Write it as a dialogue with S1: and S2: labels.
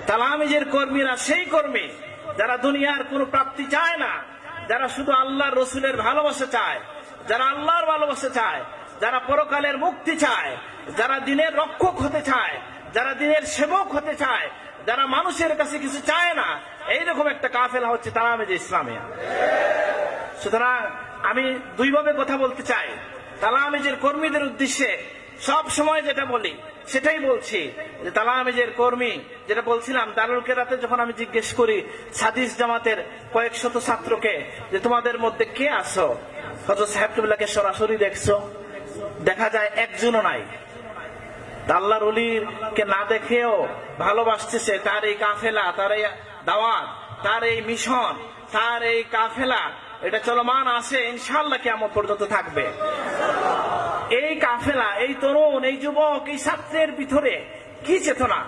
S1: তালামিজের কর্মীরা সেই কর্মী যারা দুনিয়ার কোনো প্রাপ্তি চায় না, যারা শুধু আল্লাহর রসুলের ভালোবাসা চায়, যারা আল্লাহর ভালোবাসা চায়, যারা পরকালের মুক্তি চায়, যারা দিনের রক্ষক হতে চায়, যারা দিনের সেবক হতে চায়, যারা মানুষের কাছে কিছু চায় না, এইরকম একটা কাফেলা হচ্ছে তালামিজে ইসলামিয়া। সুতরাং আমি দুইভাবে কথা বলতে চাই। তালামিজের কর্মীদের উদ্দেশ্যে সব সময় যেটা বলি সেটাই বলছি, যে তালামিজের কর্মী যেটা বলছিলাম, দারুল কেরাতে যখন আমি জিজ্ঞেস করি হাদিস জামাতের কয়েক শত ছাত্রকে যে তোমাদের মধ্যে কে আছো, হযরত সাহেব কিবলাকে সরাসরি দেখছো? দেখা যায় একজনও নাই। আল্লাহর ওলির কে না দেখেও ভালোবাসতেছে, তার এই কাফেলা, তার এই দাওয়াত, তার এই মিশন, তার এই কাফেলা, এটা চলমান আছে, ইনশাআল্লাহ কিয়ামত পর্যন্ত থাকবে। এই কাফেলা, এই তরুণ, এই যুবক, এই ছাত্রের ভিতরে কি চেতনা,